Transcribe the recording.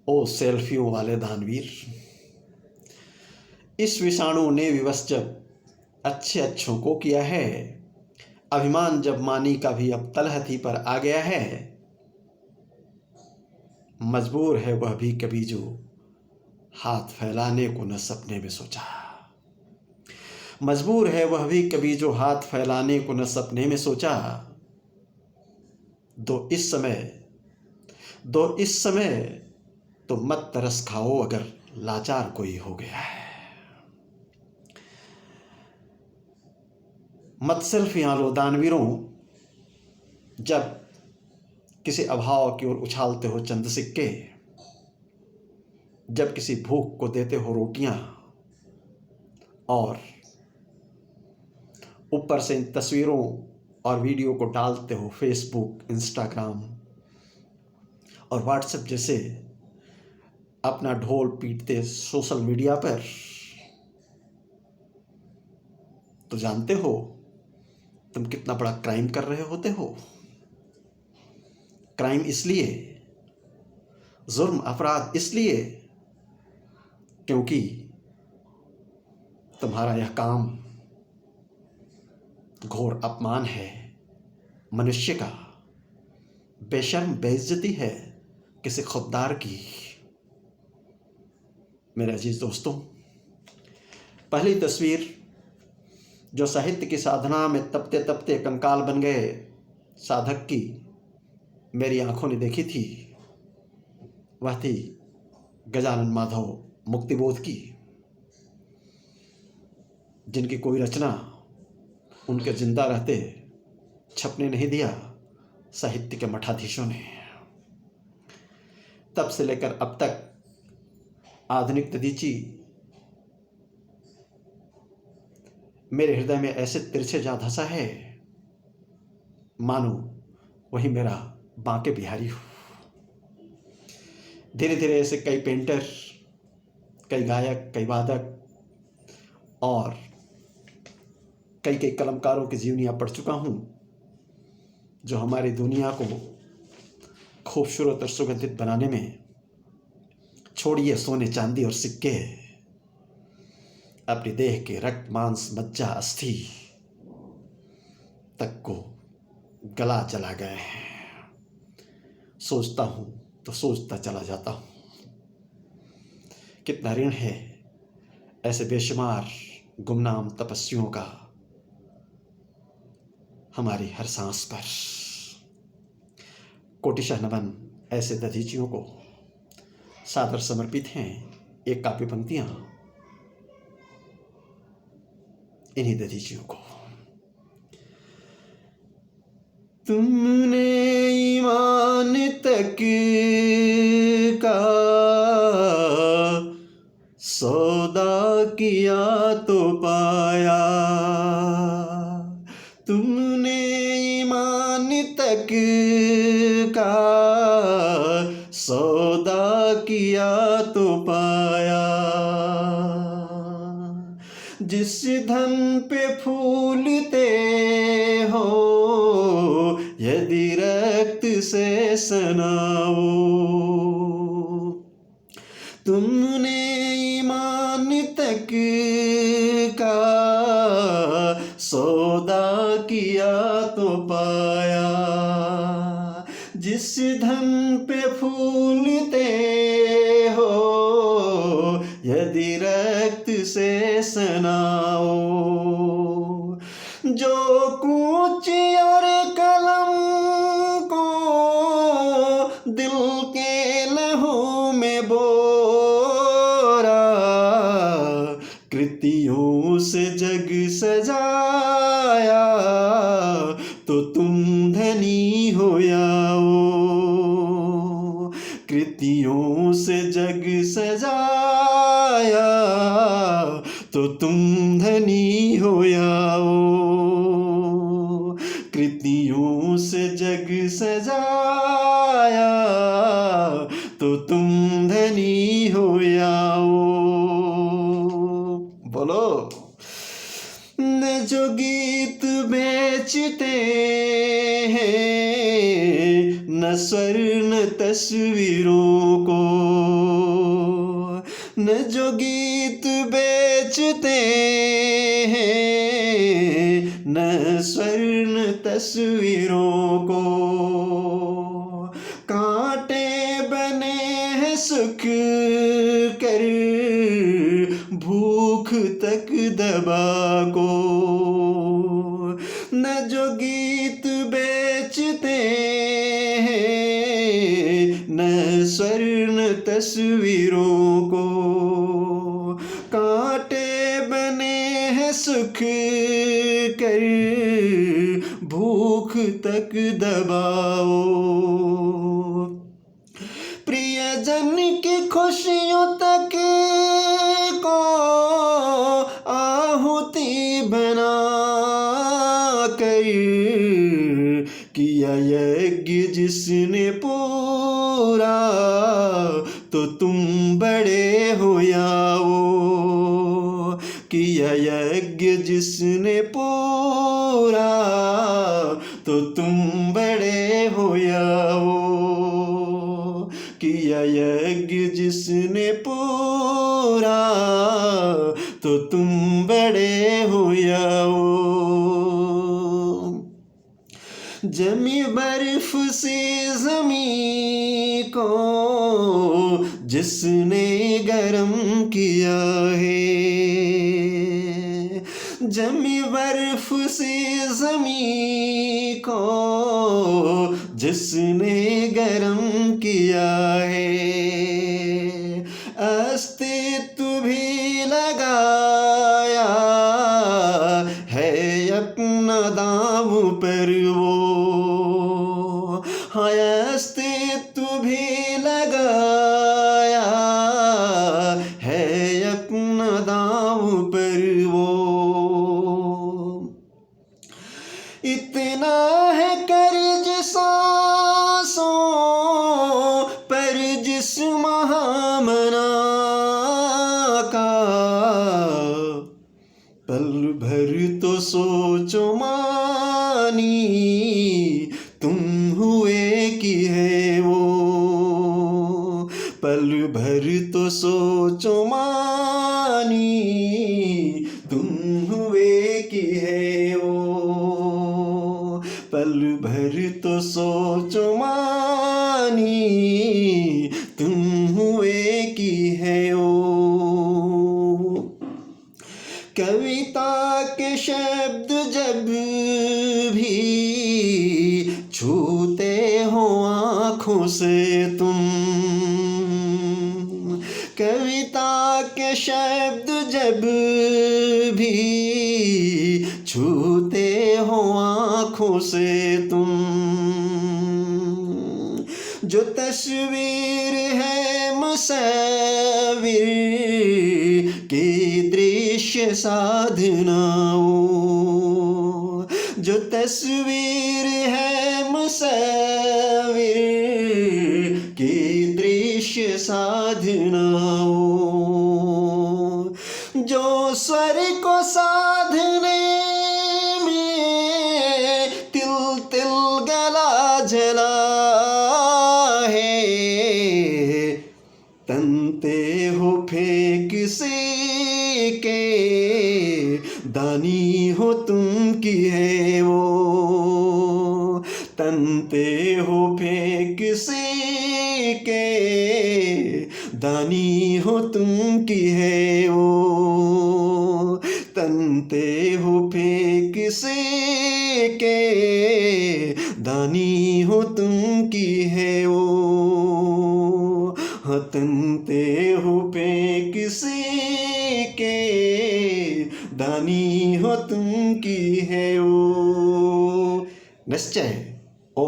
ओ सेल्फियों वाले दानवीर, इस विषाणु ने विवश जब अच्छे अच्छों को किया है, अभिमान जब मानी का भी अब तलहथी पर आ गया है। मजबूर है वह भी कभी जो हाथ फैलाने को न सपने में सोचा। मजबूर है वह भी कभी जो हाथ फैलाने को न सपने में सोचा। दो इस समय तो मत तरस खाओ अगर लाचार कोई हो गया है। मत सेल्फियां लो दानवीरों, जब किसी अभाव की ओर उछालते हो चंद सिक्के, जब किसी भूख को देते हो रोटियां और ऊपर से इन तस्वीरों और वीडियो को डालते हो फेसबुक, इंस्टाग्राम और व्हाट्सएप जैसे अपना ढोल पीटते सोशल मीडिया पर, तो जानते हो तुम कितना बड़ा क्राइम कर रहे होते हो। क्राइम इसलिए, जुर्म अपराध इसलिए क्योंकि तुम्हारा यह काम घोर अपमान है मनुष्य का, बेशर्म बेइज्जती है किसी खुददार की। मेरे अजीज दोस्तों, पहली तस्वीर जो साहित्य की साधना में तपते तपते कंकाल बन गए साधक की मेरी आंखों ने देखी थी, वह थी गजानन माधव मुक्तिबोध की, जिनकी कोई रचना उनके जिंदा रहते छपने नहीं दिया साहित्य के मठाधीशों ने। तब से लेकर अब तक आधुनिक ददीची मेरे हृदय में ऐसे तिरछे जा धंसा है मानो वही मेरा बांके बिहारी हो। धीरे धीरे ऐसे कई पेंटर, कई गायक, कई वादक और कई कई कलमकारों की जीवनियाँ पढ़ चुका हूँ, जो हमारी दुनिया को खूबसूरत और सुगंधित बनाने में, छोड़िए सोने चांदी और सिक्के, अपनी देह के रक्त मांस मज्जा अस्थि तक को गला चला गए हैं। सोचता हूँ तो सोचता चला जाता हूँ, कितना ऋण है ऐसे बेशुमार गुमनाम तपस्वियों का हमारी हर सांस पर। कोटिशः नमन ऐसे दधीचियों को सादर समर्पित हैं एक काव्य पंक्तियां इन्हीं दधीचियों को। तुमने ईमान तक का सौदा किया तो पाया, तुमने ईमान तक का सौदा किया तो पाया। जिस धन पे फूलते हो यदि रक्त से सनाओ, तुमने ईमान तक का सौदा किया तो पाया। जिस धन पे फूलते हो यदि रक्त से सनाओ, जो कूच और कलम को दिल के लहू में बोरा, कृतियों से जग सजाया तो तुम धनी हो जाओ। कृतियों से जग सजाया तो तुम धनी हो जाओ। कृतियों से जग सजाया तो तुम धनी हो जाओ। बोलो न जो गीत बेचते हैं न स्वर्ण तस्वीरों को, न जो गीत बेचते हैं, न स्वर्ण तस्वीरों को, कांटे बने हैं सुख कर भूख तक दबा को। न जो गीत बेचते हैं, न स्वर्ण तस्वीरों को, कांटे बने हैं सुख कर भूख तक दबाओ। प्रियजन की खुशियों तक को आहुति बना कर, किया यज्ञ जिसने पूरा, तो तुम बड़े हो जाओ। किया यज्ञ जिसने पूरा, तो तुम बड़े हो जाओ। किया यज्ञ जिसने पूरा, तो तुम बड़े हो जाओ। जमी बर्फ से ज़मीं को जिसने गरम किया है, जमी बर्फ से ज़मीं को जिसने गरम किया है, अस्तित्व भी लगाया है अपना दाम पर वो। हाँ, अस्तित्व भी लगाया है अपना दाम पर वो। इतना है कर्ज सांसों पर जिस महामना का, पल भर तो सोचो मानी तुम हुए कि है वो। पल भर तो सोचो मानी तुम हुए कि है वो। पल भर तो सोचो मानी तुम हुए कि है वो। कविता के शब्द जब भी छूते हो आँखों से तुम, कविता के शब्द जब भी छूते हो आँखों से तुम, जो तस्वीर है मुसव्विर की दृश्य साधनाओं, जो तस्वीर है मुसव्विर की दृश्य साधनाओं, जो स्वर को साधने में तिल तिल गला जला है, तनते हो फेंक से के दानी हो तुम की है वो। तनते हो फेंक से के दानी हो तुम की है वो। तनते हो फेंक से के दानी हो तुम की है वो। हाँ, तनते हो फेंक से के दानी हो तुम की है वो। निश्चय ओ